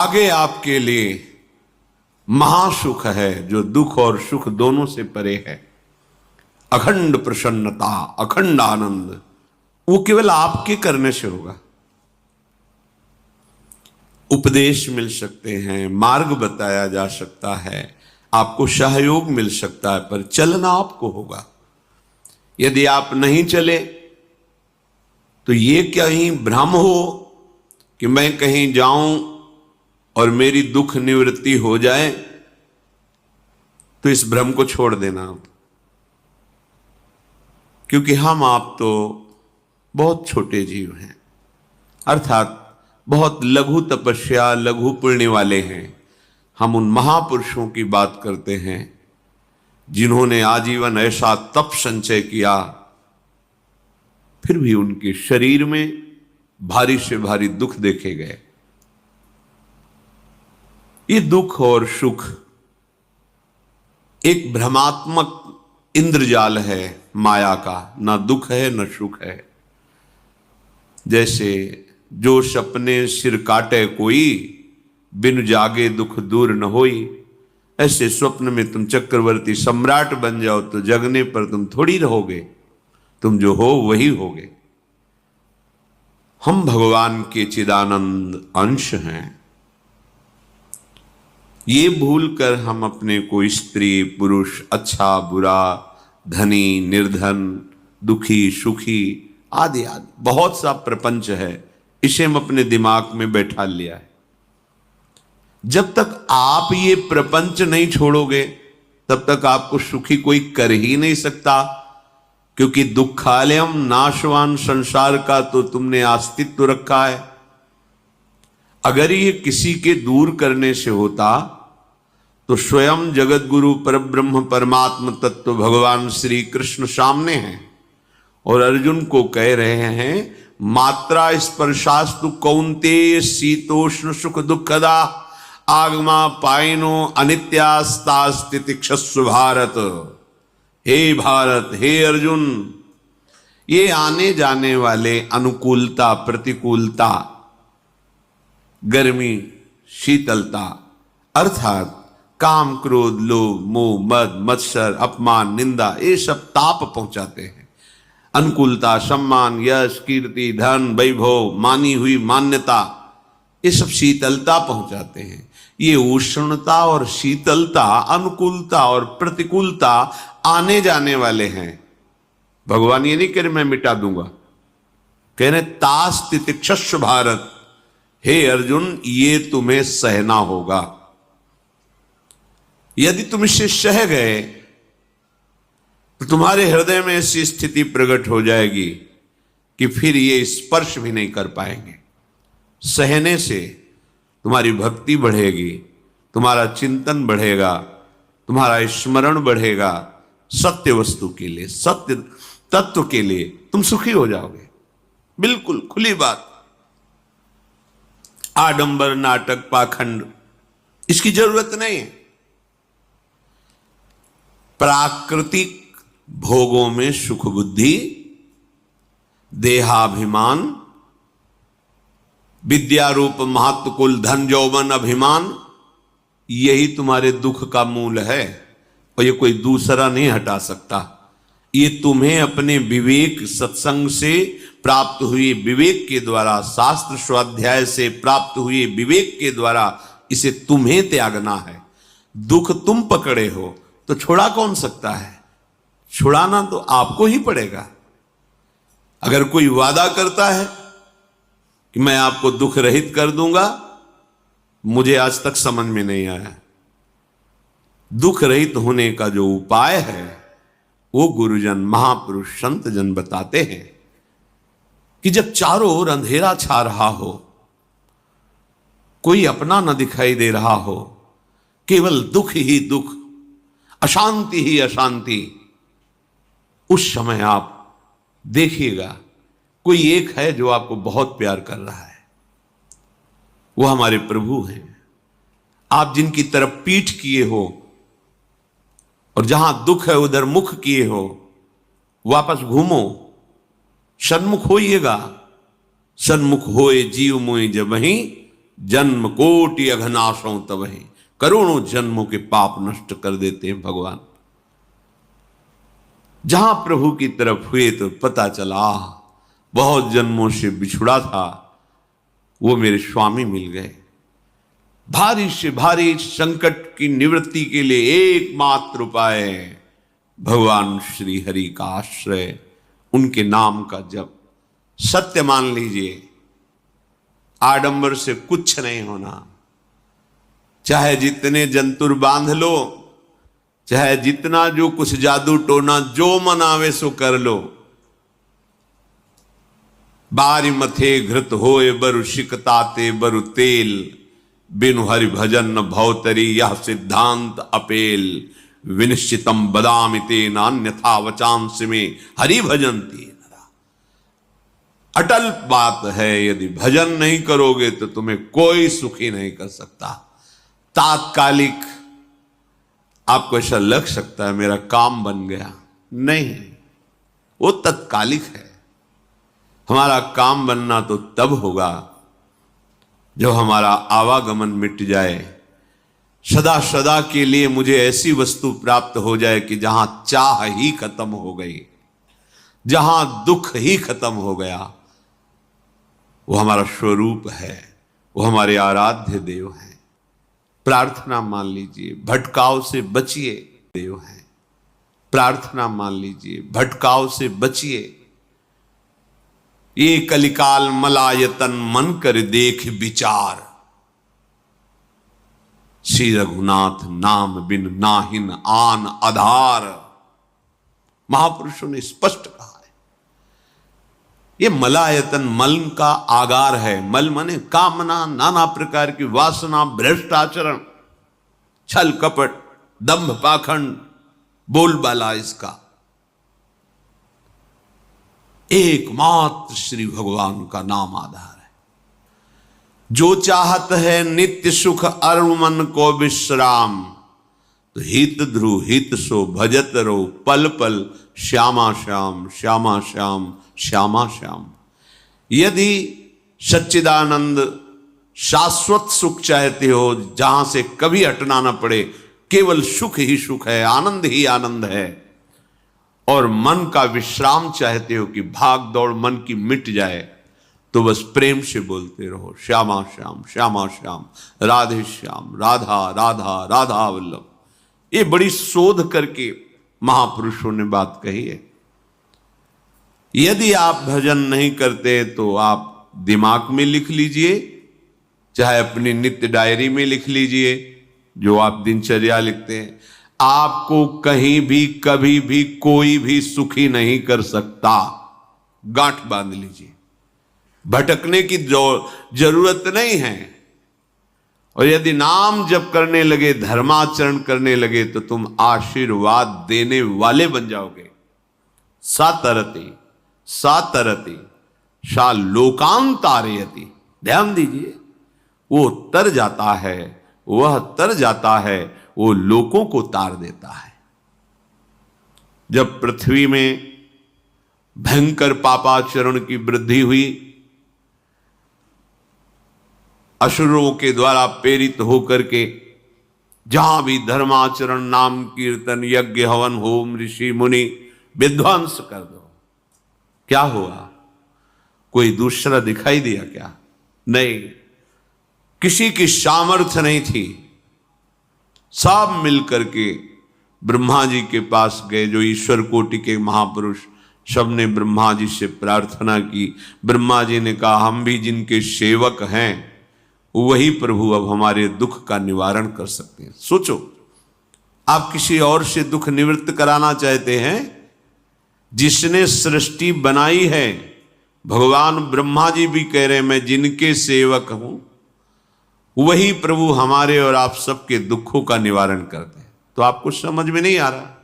आगे आपके लिए महासुख है जो दुख और सुख दोनों से परे है। अखंड प्रसन्नता, अखंड आनंद, वो केवल आपके करने से होगा। उपदेश मिल सकते हैं, मार्ग बताया जा सकता है, आपको सहयोग मिल सकता है, पर चलना आपको होगा। यदि आप नहीं चले तो ये कहीं भ्रम हो कि मैं कहीं जाऊं और मेरी दुख निवृत्ति हो जाए, तो इस भ्रम को छोड़ देना आप। क्योंकि हम आप तो बहुत छोटे जीव हैं, अर्थात बहुत लघु तपस्या, लघु पुण्य वाले हैं। हम उन महापुरुषों की बात करते हैं जिन्होंने आजीवन ऐसा तप संचय किया, फिर भी उनके शरीर में भारी से भारी दुख देखे गए। ये दुख और सुख एक भ्रमात्मक इंद्रजाल है माया का, ना दुख है न सुख है। जैसे जो सपने सिर काटे कोई, बिन जागे दुख दूर न होई। ऐसे स्वप्न में तुम चक्रवर्ती सम्राट बन जाओ तो जगने पर तुम थोड़ी रहोगे, तुम जो हो वही होगे। हम भगवान के चिदानंद अंश हैं। ये भूलकर हम अपने को स्त्री पुरुष, अच्छा बुरा, धनी निर्धन, दुखी सुखी आदि आदि बहुत सा प्रपंच है, इसे हम अपने दिमाग में बैठा लिया है। जब तक आप ये प्रपंच नहीं छोड़ोगे तब तक आपको सुखी कोई कर ही नहीं सकता। क्योंकि दुखालयम नाशवान संसार का तो तुमने अस्तित्व रखा है। अगर ये किसी के दूर करने से होता तो स्वयं जगत गुरु परब्रह्म परमात्म तत्व भगवान श्री कृष्ण सामने हैं और अर्जुन को कह रहे हैं, मात्रा स्पर्शास्तु कौन्तेय शीतोष्ण सुख दुखदा आगमा पायनो अनित्यास्तास्तितिक्षस्व भारत। हे भारत, हे अर्जुन, ये आने जाने वाले अनुकूलता प्रतिकूलता, गर्मी शीतलता, अर्थात काम क्रोध लोभ मोह मद मत्सर अपमान निंदा, ये सब ताप पहुंचाते हैं। अनुकूलता सम्मान यश कीर्ति धन वैभव, मानी हुई मान्यता, ये सब शीतलता पहुंचाते हैं। ये उष्णता और शीतलता, अनुकूलता और प्रतिकूलता आने जाने वाले हैं। भगवान ये नहीं कह रहे मैं मिटा दूंगा, कह रहे तास तितिक्षस्व भारत। हे अर्जुन, ये तुम्हें सहना होगा। यदि तुम इसे सह गए तो तुम्हारे हृदय में ऐसी स्थिति प्रकट हो जाएगी कि फिर ये स्पर्श भी नहीं कर पाएंगे। सहने से तुम्हारी भक्ति बढ़ेगी, तुम्हारा चिंतन बढ़ेगा, तुम्हारा स्मरण बढ़ेगा। सत्य वस्तु के लिए, सत्य तत्व के लिए तुम सुखी हो जाओगे। बिल्कुल खुली बात। आडंबर नाटक पाखंड इसकी जरूरत नहीं है। प्राकृतिक भोगों में सुख बुद्धि, देहाभिमान, विद्या रूप महत्व कुल धन यौवन अभिमान, यही तुम्हारे दुख का मूल है और ये कोई दूसरा नहीं हटा सकता। ये तुम्हें अपने विवेक सत्संग से प्राप्त हुए विवेक के द्वारा, शास्त्र स्वाध्याय से प्राप्त हुए विवेक के द्वारा इसे तुम्हें त्यागना है। दुख तुम पकड़े हो तो छुड़ा कौन सकता है? छुड़ाना तो आपको ही पड़ेगा। अगर कोई वादा करता है कि मैं आपको दुख रहित कर दूंगा, मुझे आज तक समझ में नहीं आया। दुख रहित होने का जो उपाय है वो गुरुजन महापुरुष संत जन बताते हैं कि जब चारों ओर अंधेरा छा रहा हो, कोई अपना न दिखाई दे रहा हो, केवल दुख ही दुख, अशांति ही अशांति, उस समय आप देखिएगा कोई एक है जो आपको बहुत प्यार कर रहा है। वो हमारे प्रभु हैं। आप जिनकी तरफ पीठ किए हो और जहां दुख है उधर मुख किए हो, वापस घूमो, सन्मुख होइएगा। सन्मुख होए जीव मोए जब वहीं जन्म कोटि अघनाशों तबहि, करोड़ों जन्मों के पाप नष्ट कर देते हैं भगवान। जहां प्रभु की तरफ हुए तो पता चला बहुत जन्मों से बिछुड़ा था, वो मेरे स्वामी मिल गए। भारी से भारी संकट की निवृत्ति के लिए एकमात्र उपाय है भगवान श्री हरि का आश्रय, उनके नाम का जप। सत्य मान लीजिए, आडंबर से कुछ नहीं होना। चाहे जितने जंतुर बांध लो, चाहे जितना जो कुछ जादू टोना जो मन आवे सो कर लो, बारी मथे घृत होए बरु शिकताते बरु तेल, बिनु हरि भजन न भवतरी यह सिद्धांत अपेल, विनिश्चितम बदामिते नान्यथा वचांस में हरि भजंती। अटल बात है, यदि भजन नहीं करोगे तो तुम्हें कोई सुखी नहीं कर सकता। तात्कालिक आपको ऐसा लग सकता है मेरा काम बन गया, नहीं, वो तत्कालिक है। हमारा काम बनना तो तब होगा जब हमारा आवागमन मिट जाए, सदा सदा के लिए मुझे ऐसी वस्तु प्राप्त हो जाए कि जहां चाह ही खत्म हो गई, जहां दुख ही खत्म हो गया। वो हमारा स्वरूप है, वो हमारे आराध्य देव हैं। प्रार्थना मान लीजिए, भटकाव से बचिए, देव हैं। प्रार्थना मान लीजिए, भटकाव से बचिए। ये कलिकाल मलायतन मन कर देख विचार, श्री रघुनाथ नाम बिन नाहिन आन आधार। महापुरुषों ने स्पष्ट कहा है। ये मलायतन मल का आगार है। मल माने कामना, नाना प्रकार की वासना, भ्रष्ट आचरण, छल कपट, दंभ पाखंड, बोलबाला, इसका एकमात्र श्री भगवान का नाम आधार है। जो चाहत है नित्य सुख अरु मन को विश्राम, तो हित ध्रुव हित सो भजत रो पल पल, श्यामा श्याम श्यामा श्याम श्यामा श्याम। यदि सच्चिदानंद शाश्वत सुख चाहते हो, जहां से कभी हटना ना पड़े, केवल सुख ही सुख है, आनंद ही आनंद है, और मन का विश्राम चाहते हो कि भाग दौड़ मन की मिट जाए, तो बस प्रेम से बोलते रहो श्यामा श्याम श्यामा श्याम, राधे श्याम, राधा राधा राधा वल्लभ। ये बड़ी शोध करके महापुरुषों ने बात कही है। यदि आप भजन नहीं करते तो आप दिमाग में लिख लीजिए, चाहे अपनी नित्य डायरी में लिख लीजिए, जो आप दिनचर्या लिखते हैं। आपको कहीं भी कभी भी कोई भी सुखी नहीं कर सकता। गांठ बांध लीजिए, भटकने की जरूरत नहीं है। और यदि नाम जप करने लगे, धर्माचरण करने लगे, तो तुम आशीर्वाद देने वाले बन जाओगे। सातरति सातरति सा लोकांतारयति। ध्यान दीजिए, वो तर जाता है, वह तर जाता है, वो लोकों को तार देता है। जब पृथ्वी में भयंकर पापाचरण की वृद्धि हुई, असुरों के द्वारा प्रेरित होकर के जहां भी धर्माचरण, नाम कीर्तन, यज्ञ, हवन, होम, ऋषि मुनि विध्वंस कर दो, क्या हुआ? कोई दूसरा दिखाई दिया क्या? नहीं, किसी की सामर्थ्य नहीं थी। सब मिलकर के ब्रह्मा जी के पास गए, जो ईश्वर कोटि के महापुरुष, सबने ब्रह्मा जी से प्रार्थना की। ब्रह्मा जी ने कहा, हम भी जिनके सेवक हैं, वही प्रभु अब हमारे दुख का निवारण कर सकते हैं। सोचो, आप किसी और से दुख निवृत्त कराना चाहते हैं? जिसने सृष्टि बनाई है, भगवान ब्रह्मा जी भी कह रहे हैं मैं जिनके सेवक हूं, वही प्रभु हमारे और आप सबके दुखों का निवारण करते हैं। तो आपको समझ में नहीं आ रहा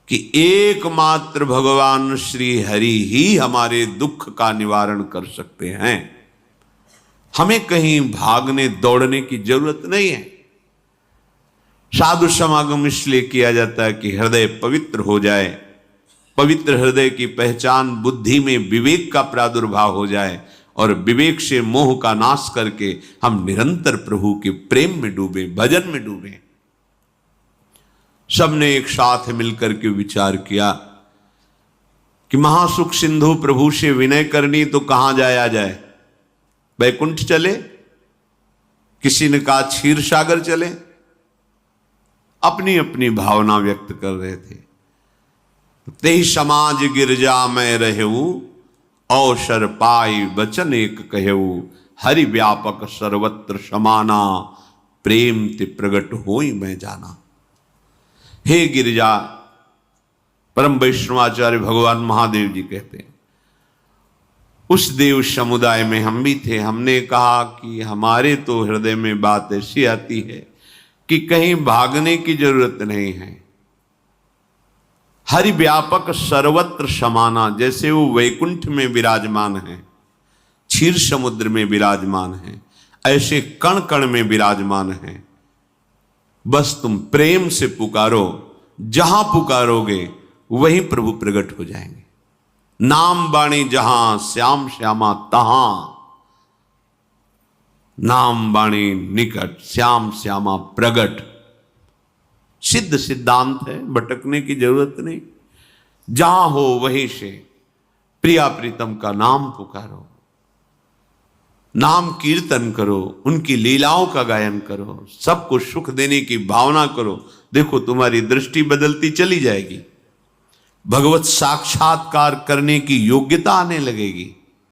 कि एकमात्र भगवान श्री हरि ही हमारे दुख का निवारण कर सकते हैं। हमें कहीं भागने दौड़ने की जरूरत नहीं है। साधु समागम इसलिए किया जाता है कि हृदय पवित्र हो जाए। पवित्र हृदय की पहचान बुद्धि में विवेक का प्रादुर्भाव हो जाए, और विवेक से मोह का नाश करके हम निरंतर प्रभु के प्रेम में डूबे, भजन में डूबे। सबने एक साथ मिलकर के विचार किया कि महासुख सिंधु प्रभु से विनय करनी तो कहां जाया जाए, बैकुंठ चले, किसी ने कहा क्षीर सागर चले, अपनी अपनी भावना व्यक्त कर रहे थे। तेहि समाज गिरजा में रहू, अवसर पाई वचन एक कहू, हरि व्यापक सर्वत्र समाना, प्रेम ते प्रगट होई मैं जाना। हे गिरिजा, परम वैष्णवाचार्य भगवान महादेव जी कहते हैं, उस देव समुदाय में हम भी थे। हमने कहा कि हमारे तो हृदय में बात ऐसी आती है कि कहीं भागने की जरूरत नहीं है। हरि व्यापक सर्वत्र समाना, जैसे वो वैकुंठ में विराजमान है, क्षीर समुद्र में विराजमान है, ऐसे कण कण में विराजमान है। बस तुम प्रेम से पुकारो, जहां पुकारोगे वहीं प्रभु प्रकट हो जाएंगे। नाम बाणी जहां श्याम श्यामा तहां, नाम बाणी निकट श्याम श्यामा प्रगट। सिद्ध सिद्धांत है, भटकने की जरूरत नहीं। जहां हो वहीं से प्रिया प्रीतम का नाम पुकारो, नाम कीर्तन करो, उनकी लीलाओं का गायन करो, सबको सुख देने की भावना करो। देखो तुम्हारी दृष्टि बदलती चली जाएगी, भगवत साक्षात्कार करने की योग्यता आने लगेगी।